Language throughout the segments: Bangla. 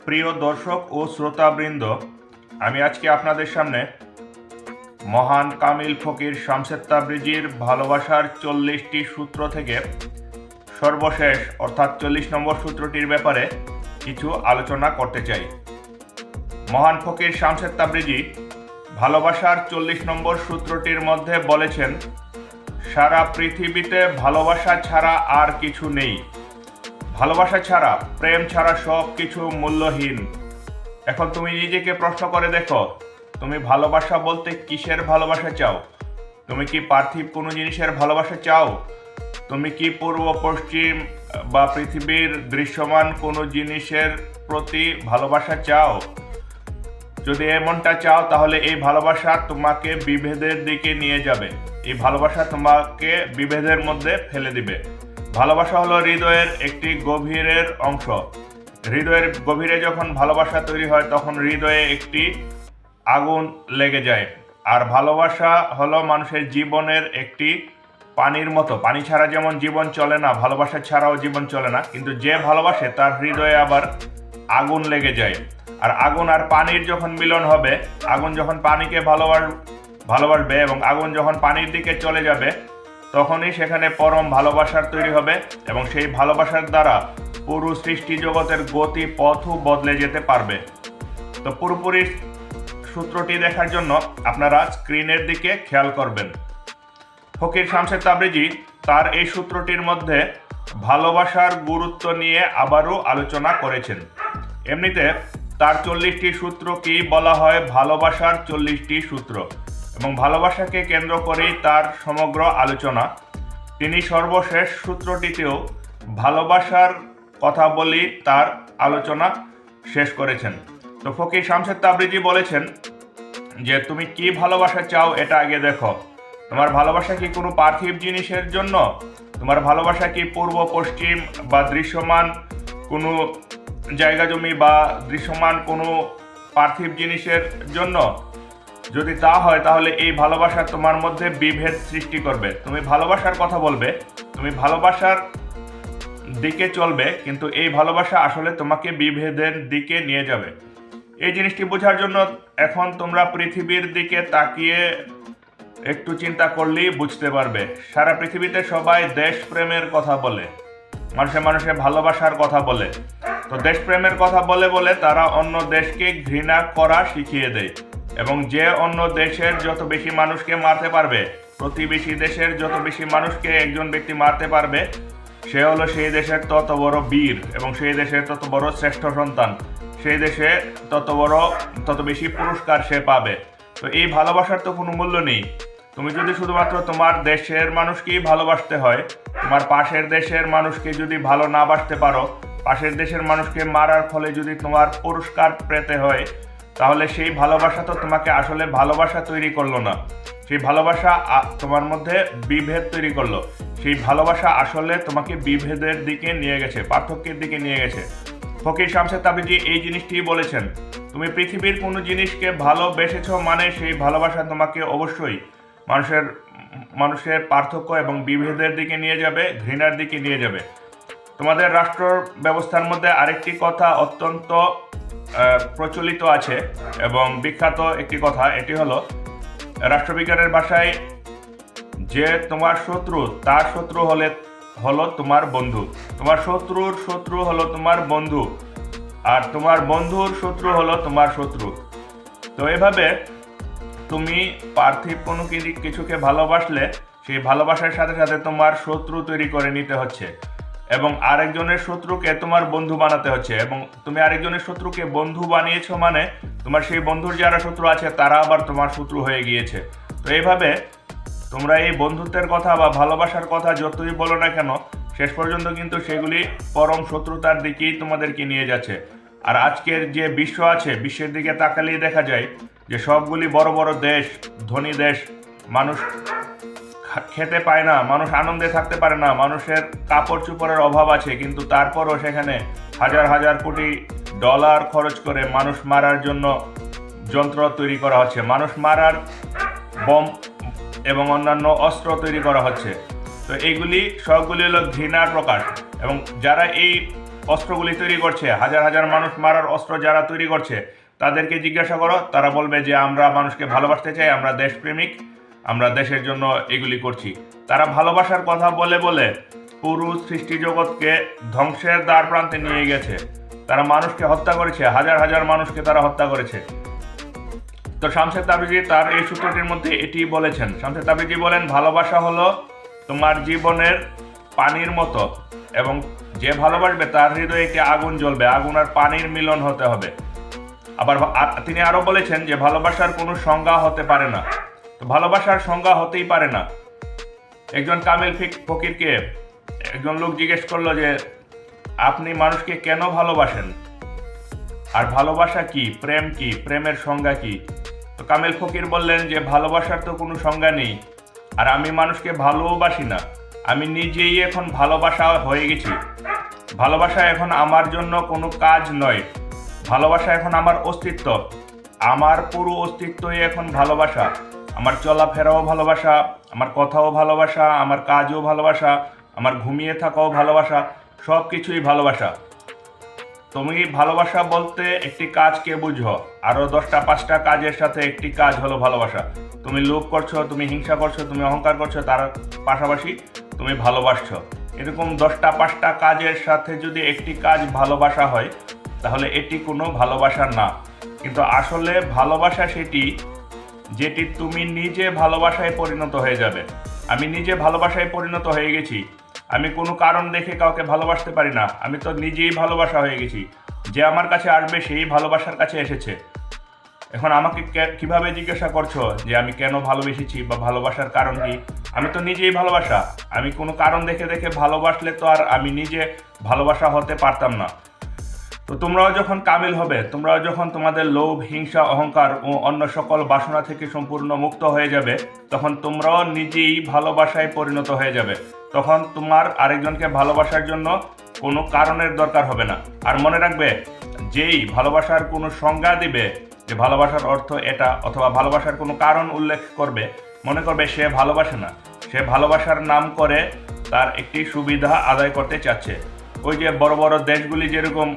প্রিয় দর্শক ও শ্রোতাবৃন্দ, আমি আজকে আপনাদের সামনে মহান কামিল ফকির শামসুদ তাবরিজির ভালোবাসার 40টি সূত্র থেকে সর্বশেষ অর্থাৎ 40 নম্বর সূত্রটির ব্যাপারে কিছু আলোচনা করতে চাই। মহান ফকির শামসুদ তাবরিজি ভালোবাসার 40 নম্বর সূত্রটির মধ্যে বলেছেন, সারা পৃথিবীতে ভালোবাসা ছাড়া আর কিছু নেই। ভালোবাসা ছাড়া, প্রেম ছাড়া সব কিছু মূল্যহীন। এখন তুমি নিজেকে প্রশ্ন করে দেখো, তুমি ভালোবাসা বলতে কিসের ভালোবাসা চাও? তুমি কি পার্থিব কোনো জিনিসের ভালোবাসা চাও? তুমি কি পূর্ব পশ্চিম বা পৃথিবীর দৃশ্যমান কোনো জিনিসের প্রতি ভালোবাসা চাও? যদি এমনটা চাও, তাহলে এই ভালোবাসা তোমাকে বিভেদের দিকে নিয়ে যাবে। এই ভালোবাসা তোমাকে বিভেদের মধ্যে ফেলে দিবে। ভালোবাসা হলো হৃদয়ের একটি গভীরের অংশ। হৃদয়ের গভীরে যখন ভালোবাসা তৈরি হয়, তখন হৃদয়ে একটি আগুন লেগে যায়। আর ভালোবাসা হলো মানুষের জীবনের একটি পানির মতো। পানি ছাড়া যেমন জীবন চলে না, ভালোবাসা ছাড়াও জীবন চলে না। কিন্তু যে ভালোবাসে তার হৃদয়ে আবার আগুন লেগে যায়। আর আগুন আর পানির যখন মিলন হবে, আগুন যখন পানিকে ভালোবাসবে এবং আগুন যখন পানির দিকে চলে যাবে, তখনই সেখানে পরম ভালোবাসার তৈরি হবে এবং সেই ভালোবাসার দ্বারা পুরো সৃষ্টি জগতের গতি পথও বদলে যেতে পারবে। তো পুরোপুরি সূত্রটি দেখার জন্য আপনারা স্ক্রিনের দিকে খেয়াল করবেন। ফকির শামসুদ তাবরিজি তার এই সূত্রটির মধ্যে ভালোবাসার গুরুত্ব নিয়ে আবারও আলোচনা করেছেন। এমনিতে তার 40টি সূত্রকেই বলা হয় ভালোবাসার 40টি সূত্র এবং ভালোবাসাকে কেন্দ্র করেই তার সমগ্র আলোচনা। তিনি সর্বশেষ সূত্রটিতেও ভালোবাসার কথা বলেই তার আলোচনা শেষ করেছেন। তো ফকির শামসুদ তাবরিজি বলেছেন যে তুমি কি ভালোবাসা চাও এটা আগে দেখো। তোমার ভালোবাসা কি কোনো পার্থিব জিনিসের জন্য? তোমার ভালোবাসা কি পূর্ব পশ্চিম বা দৃশ্যমান কোনো জায়গা জমি বা দৃশ্যমান কোনো পার্থিব জিনিসের জন্য? যদি তা হয়, তাহলে এই ভালোবাসা তোমার মধ্যে বিভেদ সৃষ্টি করবে। তুমি ভালোবাসার কথা বলবে, তুমি ভালোবাসার দিকে চলবে, কিন্তু এই ভালোবাসা আসলে তোমাকে বিভেদের দিকে নিয়ে যাবে। এই জিনিসটি বোঝার জন্য এখন তোমরা পৃথিবীর দিকে তাকিয়ে একটু চিন্তা করলেই বুঝতে পারবে। সারা পৃথিবীতে সবাই দেশপ্রেমের কথা বলে, মানুষে মানুষে ভালোবাসার কথা বলে। তো দেশপ্রেমের কথা বলে বলে তারা অন্য দেশকে ঘৃণা করা শিখিয়ে দেয় এবং যে অন্য দেশের যত বেশি মানুষকে মারতে পারবে, প্রতিবেশী দেশের যত বেশি মানুষকে একজন ব্যক্তি মারতে পারবে, সে হলো সেই দেশের তত বড় বীর এবং সেই দেশের তত বড় শ্রেষ্ঠ সন্তান। সেই দেশে তত বেশি পুরস্কার সে পাবে। তো এই ভালোবাসার তো কোনো মূল্য নেই। তুমি যদি শুধুমাত্র তোমার দেশের মানুষকেই ভালোবাসতে হয়, তোমার পাশের দেশের মানুষকে যদি ভালো না বাসতে পারো, পাশের দেশের মানুষকে মারার ফলে যদি তোমার পুরস্কার পেতে হয়, তাহলে সেই ভালোবাসা তো তোমাকে আসলে ভালোবাসা তৈরি করলো না। সেই ভালোবাসা তোমার মধ্যে বিভেদ তৈরি করলো। সেই ভালোবাসা আসলে তোমাকে বিভেদের দিকে নিয়ে গেছে, পার্থক্যের দিকে নিয়ে গেছে। ফকির শামসুদ তাবরিজি এই জিনিসটি বলেছেন, তুমি পৃথিবীর কোনো জিনিসকে ভালোবেসেছ মানে সেই ভালোবাসা তোমাকে অবশ্যই মানুষের পার্থক্য এবং বিভেদের দিকে নিয়ে যাবে, ঘৃণার দিকে নিয়ে যাবে। তোমাদের রাষ্ট্র ব্যবস্থার মধ্যে আরেকটি কথা অত্যন্ত প্রচলিত আছে এবং বিখ্যাত একটি কথা, এটি হলো রাষ্ট্রবিজ্ঞানের ভাষায়, যে তোমার শত্রু তার শত্রু হলো তোমার বন্ধু, তোমার শত্রুর শত্রু হলো তোমার বন্ধু, আর তোমার বন্ধুর শত্রু হলো তোমার শত্রু। তো এভাবে তুমি পার্থিব কোনো কিছুকে ভালোবাসলে সেই ভালোবাসার সাথে সাথে তোমার শত্রু তৈরি করে নিতে হচ্ছে এবং আরেকজনের শত্রুকে তোমার বন্ধু বানাতে হচ্ছে এবং তুমি আরেকজনের শত্রুকে বন্ধু বানিয়েছো মানে তোমার সেই বন্ধুর যারা শত্রু আছে তারা আবার তোমার শত্রু হয়ে গিয়েছে। তো এইভাবে তোমরা এই বন্ধুত্বের কথা বা ভালোবাসার কথা যতই বলো না কেন, শেষ পর্যন্ত কিন্তু সেগুলি পরম শত্রুতার দিকেই তোমাদেরকে নিয়ে যাচ্ছে। আর আজকের যে বিশ্ব আছে, বিশ্বের দিকে তাকালেই দেখা যায় যে সবগুলি বড় বড় দেশ, ধনী দেশ, মানুষ খেতে পায় না, মানুষ আনন্দে থাকতে পারে না, মানুষের কাপড় চোপড়ের অভাব আছে, কিন্তু তারপরও সেখানে হাজার হাজার কোটি ডলার খরচ করে মানুষ মারার জন্য যন্ত্র তৈরি করা হচ্ছে, মানুষ মারার বম এবং অন্যান্য অস্ত্র তৈরি করা হচ্ছে। তো এইগুলি সবগুলি হলো ঘৃণার প্রকাশ এবং যারা এই অস্ত্রগুলি তৈরি করছে, হাজার হাজার মানুষ মারার অস্ত্র যারা তৈরি করছে, তাদেরকে জিজ্ঞাসা করো, তারা বলবে যে আমরা মানুষকে ভালোবাসতে চাই, আমরা দেশপ্রেমিক, আমরা দেশের জন্য এগুলি করছি। তারা ভালোবাসার কথা বলে বলে পুরো সৃষ্টি জগৎকে ধ্বংসের দ্বার প্রান্তে নিয়ে গেছে। তারা মানুষকে হত্যা করেছে, হাজার হাজার মানুষকে তারা হত্যা করেছে। তো শামসের তাবরিজি তার এই সূত্রটির মধ্যে এটি বলেছেন। শামসের তাবরিজি বলেন, ভালোবাসা হলো তোমার জীবনের পানির মতো, এবং যে ভালোবাসবে তার হৃদয়ে একটি আগুন জ্বলবে, আগুন আর পানির মিলন হতে হবে। আবার তিনি আরো বলেছেন যে ভালোবাসার কোনো সংজ্ঞা হতে পারে না। তো ভালোবাসার সংজ্ঞা হতেই পারে না। একজন কামিল ফকিরকে একজন লোক জিজ্ঞেস করলো যে আপনি মানুষকে কেন ভালোবাসেন, আর ভালোবাসা কি, প্রেম কি, প্রেমের সংজ্ঞা কি? তো কামিল ফকির বললেন যে ভালোবাসার তো কোনো সংজ্ঞা নেই, আর আমি মানুষকে ভালোবাসি না, আমি নিজেই এখন ভালোবাসা হয়ে গেছি। ভালোবাসা এখন আমার জন্য কোনো কাজ নয়, ভালোবাসা এখন আমার অস্তিত্ব, আমার পুরো অস্তিত্বই এখন ভালোবাসা। আমার চলাফেরাও ভালোবাসা, আমার কথাও ভালোবাসা, আমার কাজও ভালোবাসা, আমার ঘুমিয়ে থাকাও ভালোবাসা, সব কিছুই ভালোবাসা। তুমি ভালোবাসা বলতে একটি কাজকে বুঝো, আরো 10টা 5টা কাজের সাথে একটি কাজ হলো ভালোবাসা। তুমি লোভ করছো, তুমি হিংসা করছো, তুমি অহংকার করছো, তার পাশাপাশি তুমি ভালোবাসছো। এরকম 10টা 5টা কাজের সাথে যদি একটি কাজ ভালোবাসা হয়, তাহলে এটি কোনো ভালোবাসা না। কিন্তু আসলে ভালোবাসা সেটি যেটি তুমি নিজে ভালোবাসায় পরিণত হয়ে যাবে। আমি নিজে ভালোবাসায় পরিণত হয়ে গেছি, আমি কোনো কারণ দেখে কাউকে ভালোবাসতে পারি না, আমি তো নিজেই ভালোবাসা হয়ে গেছি। যে আমার কাছে আসবে সেই ভালোবাসার কাছে এসেছে। এখন আমাকে কিভাবে জিজ্ঞাসা করছো যে আমি কেন ভালোবেসেছি বা ভালোবাসার কারণ কি? আমি তো নিজেই ভালোবাসা। আমি কোনো কারণ দেখে দেখে ভালোবাসলে তো আর আমি নিজে ভালোবাসা হতে পারতাম না। তো তোমরাও যখন কামিল হবে, তোমরাও যখন তোমাদের লোভ, হিংসা, অহংকার ও অন্য সকল বাসনা থেকে সম্পূর্ণ মুক্ত হয়ে যাবে, তখন তোমরাও নিজেই ভালোবাসায় পরিণত হয়ে যাবে। তখন তোমার আরেকজনকে ভালোবাসার জন্য কোনো কারণের দরকার হবে না। আর মনে রাখবে, যেই ভালোবাসার কোনো সংজ্ঞা দিবে যে ভালোবাসার অর্থ এটা, অথবা ভালোবাসার কোনো কারণ উল্লেখ করবে, মনে করবে সে ভালোবাসে না, সে ভালোবাসার নাম করে তার একটি সুবিধা আদায় করতে চাচ্ছে। ওই যে বড় বড় দেশগুলি যেরকম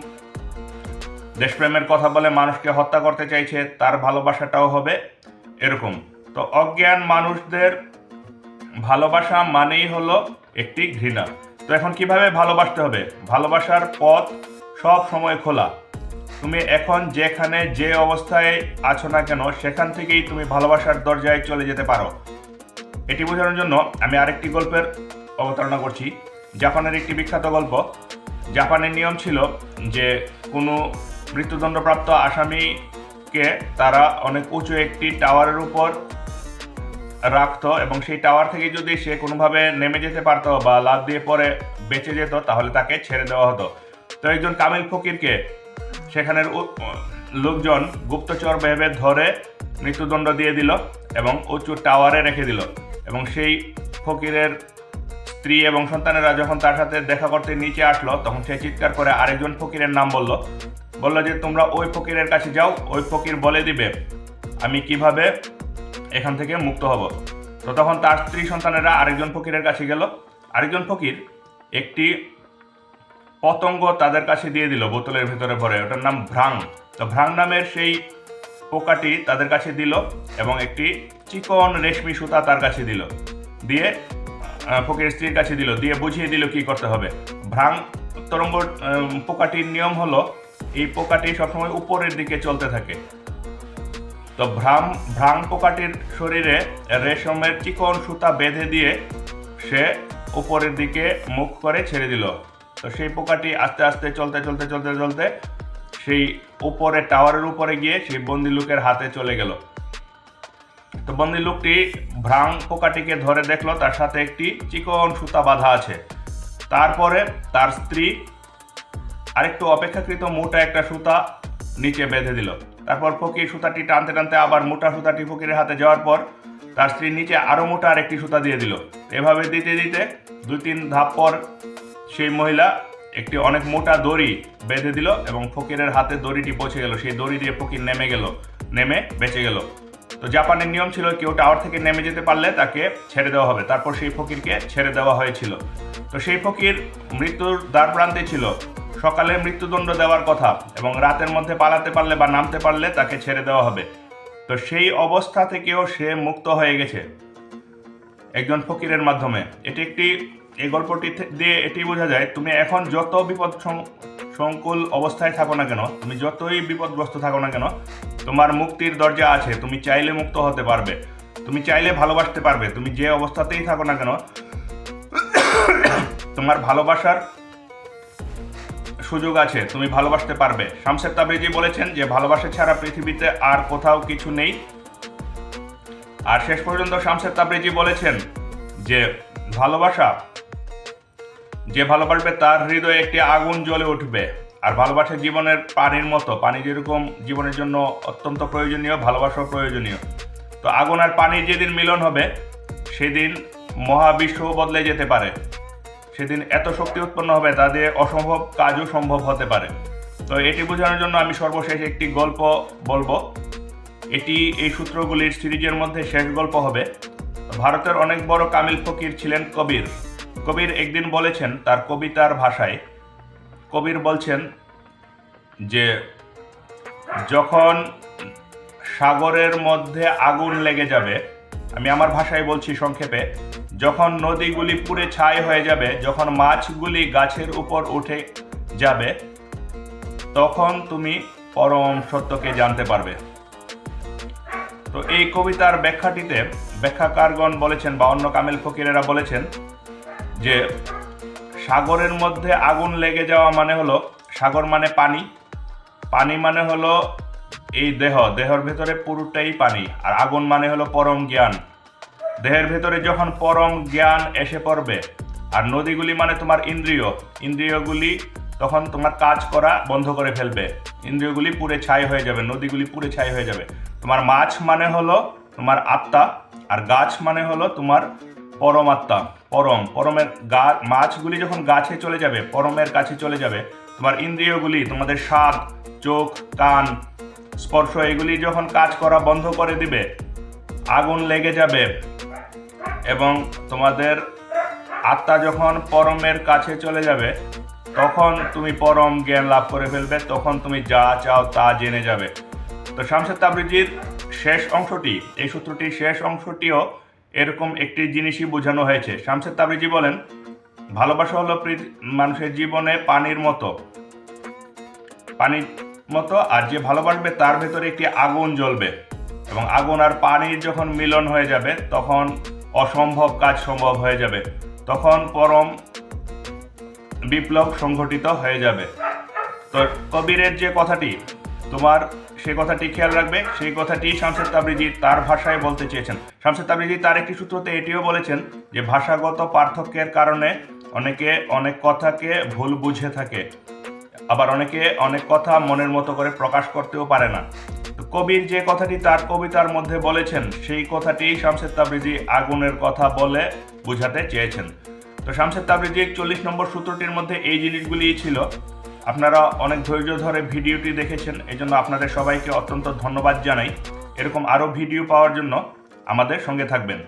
দেশপ্রেমের কথা বলে মানুষকে হত্যা করতে চাইছে, তার ভালোবাসাটাও হবে এরকম। তো অজ্ঞান মানুষদের ভালোবাসা মানেই হলো একটি ঘৃণা। তো এখন কিভাবে ভালোবাসতে হবে? ভালোবাসার পথ সব সময় খোলা। তুমি এখন যেখানে যে অবস্থায় আছো না কেন, সেখান থেকেই তুমি ভালোবাসার দরজায় চলে যেতে পারো। এটি বোঝানোর জন্য আমি আরেকটি গল্পের অবতারণা করছি। জাপানের একটি বিখ্যাত গল্প। জাপানের নিয়ম ছিল যে কোনো মৃত্যুদণ্ডপ্রাপ্ত আসামিকে তারা অনেক উঁচু একটি টাওয়ারের উপর রাখতো, এবং সেই টাওয়ার থেকে যদি সে কোনোভাবে নেমে যেতে পারতো বা লাফ দিয়ে পরে বেঁচে যেত, তাহলে তাকে ছেড়ে দেওয়া হতো। তো একজন কামিল ফকিরকে সেখানের লোকজন গুপ্তচর ভেবে ধরে মৃত্যুদণ্ড দিয়ে দিল এবং উঁচু টাওয়ারে রেখে দিল। এবং সেই ফকিরের স্ত্রী এবং সন্তানেরা যখন তার সাথে দেখা করতে নিচে আসলো, তখন সে চিৎকার করে আরেকজন ফকিরের নাম বলল যে তোমরা ওই ফকিরের কাছে যাও, ওই ফকির বলে দিবে আমি কিভাবে এখান থেকে মুক্ত হব। তো তখন তার স্ত্রী সন্তানেরা আরেকজন ফকিরের কাছে গেল। আরেকজন ফকির একটি পতঙ্গ তাদের কাছে দিয়ে দিল বোতলের ভিতরে ভরে, ওটার নাম ভ্রাং। তো ভ্রাং নামের সেই পোকাটি তাদের কাছে দিল এবং একটি চিকন রেশমি সুতা তার কাছে দিল, দিয়ে ফকিরের স্ত্রীর কাছে দিল, দিয়ে বুঝিয়ে দিল কি করতে হবে। ভ্রাং তরঙ্গ পোকাটির নিয়ম হলো এই পোকাটি সবসময় উপরের দিকে চলতে থাকে। তো ভ্রাং পোকাটির শরীরে রেশমের চিকন সুতা বেঁধে দিয়ে সে উপরের দিকে মুখ করে ছেড়ে দিল। তো সেই পোকাটি আস্তে আস্তে চলতে চলতে চলতে চলতে সেই উপরে টাওয়ারের উপরে গিয়ে সেই বন্দি লোকের হাতে চলে গেল। তো বন্দি লোকটি ভ্রাং পোকাটিকে ধরে দেখলো তার সাথে একটি চিকন সুতা বাঁধা আছে। তারপরে তার স্ত্রী আরেকটু অপেক্ষাকৃত মোটা একটা সুতা নিচে বেঁধে দিল। তারপর ফকির সুতাটি টানতে টানতে আবার মোটা সুতাটি ফকিরের হাতে যাওয়ার পর তার স্ত্রী নিচে আরো মোটা আরেকটি সুতা দিয়ে দিল। এভাবে দিতে দিতে 2-3 ধাপ পর সেই মহিলা একটি অনেক মোটা দড়ি বেঁধে দিল এবং ফকিরের হাতে দড়িটি পৌঁছে গেল। সেই দড়ি দিয়ে ফকির নেমে বেঁচে গেল। তো জাপানের নিয়ম ছিল কেউ টাওয়ার থেকে নেমে যেতে পারলে তাকে ছেড়ে দেওয়া হবে। তারপর সেই ফকিরকে ছেড়ে দেওয়া হয়েছিল। তো সেই ফকির মৃত্যুর দ্বার প্রান্তে ছিল। সকালে মৃত্যুদণ্ড দেওয়ার কথা এবং রাতের মধ্যে পালাতে পারলে বা নামতে পারলে তাকে ছেড়ে দেওয়া হবে। তো সেই অবস্থা থেকেও সে মুক্ত হয়ে গেছে একজন ফকিরের মাধ্যমে। এই গল্পটি দিয়ে এটি বোঝা যায়, তুমি এখন যত বিপদ সংকুল অবস্থায় থাকো না কেন, তুমি যতই বিপদগ্রস্ত থাকো না কেন, তোমার মুক্তির দরজা আছে। তুমি চাইলে মুক্ত হতে পারবে, তুমি চাইলে ভালোবাসতে পারবে। তুমি যে অবস্থাতেই থাকো না কেন, তোমার ভালোবাসার সুযোগ আছে, তুমি ভালোবাসতে পারবে। শামসের তাবরিজি বলেছেন যে ভালোবাসা ছাড়া পৃথিবীতে আর কোথাও কিছু নেই। আর শেষ পর্যন্ত শামসের তাবরিজি বলেছেন যে যে ভালোবাসবে তার হৃদয়ে একটি আগুন জ্বলে উঠবে। আর ভালোবাসা জীবনের পানির মতো, পানি যেরকম জীবনের জন্য অত্যন্ত প্রয়োজনীয়, ভালোবাসাও প্রয়োজনীয়। তো আগুন আর পানির যেদিন মিলন হবে সেদিন মহাবিশ্ব বদলে যেতে পারে। সেদিন এত শক্তি উৎপন্ন হবে তাদের অসম্ভব কাজও সম্ভব হতে পারে। তো এটি বোঝানোর জন্য আমি সর্বশেষ একটি গল্প বলবো। এটি এই সূত্রগুলির সিরিজের মধ্যে শেষ গল্প হবে। ভারতের অনেক বড় কামিল ফকির ছিলেন কবির। কবির একদিন বলেছেন তার কবিতার ভাষায়, কবির বলছেন যে যখন সাগরের মধ্যে আগুন লেগে যাবে, আমি আমার ভাষায় বলছি সংক্ষেপে, যখন নদীগুলি পুড়ে ছাই হয়ে যাবে, যখন মাছগুলি গাছের উপর উঠে যাবে, তখন তুমি পরম সত্যকে জানতে পারবে। তো এই কবিতার ব্যাখ্যাটিতে ব্যাখ্যাকারগণ বলেছেন বা অন্য কামিল ফকিরেরা বলেছেন যে সাগরের মধ্যে আগুন লেগে যাওয়া মানে হলো, সাগর মানে পানি, পানি মানে হলো এই দেহের ভেতরে পুরোটাই পানি। আর আগুন মানে হলো পরম জ্ঞান। দেহের ভেতরে যখন পরম জ্ঞান এসে পড়বে, আর নদীগুলি মানে তোমার ইন্দ্রিয়গুলি তখন তোমার কাজ করা বন্ধ করে ফেলবে, ইন্দ্রিয়গুলি পুড়ে ছাই হয়ে যাবে, নদীগুলি পুড়ে ছাই হয়ে যাবে। তোমার মাছ মানে হলো তোমার আত্মা, আর গাছ মানে হলো তোমার পরমাত্মা। পরমের মাছগুলি যখন গাছে চলে যাবে, পরমের কাছে চলে যাবে, তোমার ইন্দ্রিয়গুলি, তোমাদের স্বাদ, চোখ, কান, স্পর্শ, এগুলি যখন কাজ করা বন্ধ করে দিবে, আগুন লেগে যাবে এবং তোমাদের আত্মা যখন পরমের কাছে চলে যাবে, তখন তুমি পরম জ্ঞান লাভ করে ফেলবে, তখন তুমি যা চাও তা জেনে যাবে। তো শামসের তাবরিজির শেষ অংশটি, এই সূত্রটির শেষ অংশটিও এরকম একটি জিনিসই বোঝানো হয়েছে। শামসের তাবরিজি বলেন ভালোবাসা হলো মানুষের জীবনে পানির মতো, আর যে ভালোবাসবে তার ভেতরে একটি আগুন জ্বলবে, এবং আগুন আর পানির যখন মিলন হয়ে যাবে তখন অসম্ভব কাজ সম্ভব হয়ে যাবে, তখন পরম বিপ্লব সংঘটিত হয়ে যাবে। তো কবিরের যে কথাটি, সেই কথাটি খেয়াল রাখবে, সেই কথাটি শামসের তাবরিজি তার ভাষায় বলতে চেয়েছেন। শামসের তাবরিজি তার একটি সূত্রতে এটিও বলেছেন যে ভাষাগত পার্থক্যের কারণে অনেকে অনেক কথাকে ভুল বুঝে থাকে, আবার অনেকে অনেক কথা মনের মতো করে প্রকাশ করতেও পারে না। তো কবির যে কথাটি তার কবিতার মধ্যে বলেছেন, সেই কথাটি শামসের তাবরিজি আগুনের কথা বলে বুঝাতে চেয়েছেন। তো শামসের তাবরিজির 40 নম্বর সূত্রটির মধ্যে এই জিনিসগুলিই ছিল। আপনারা অনেক ধৈর্য ধরে ভিডিওটি দেখেছেন, এই জন্য আপনাদের সবাইকে অত্যন্ত ধন্যবাদ জানাই। এরকম আরও ভিডিও পাওয়ার জন্য আমাদের সঙ্গে থাকবেন।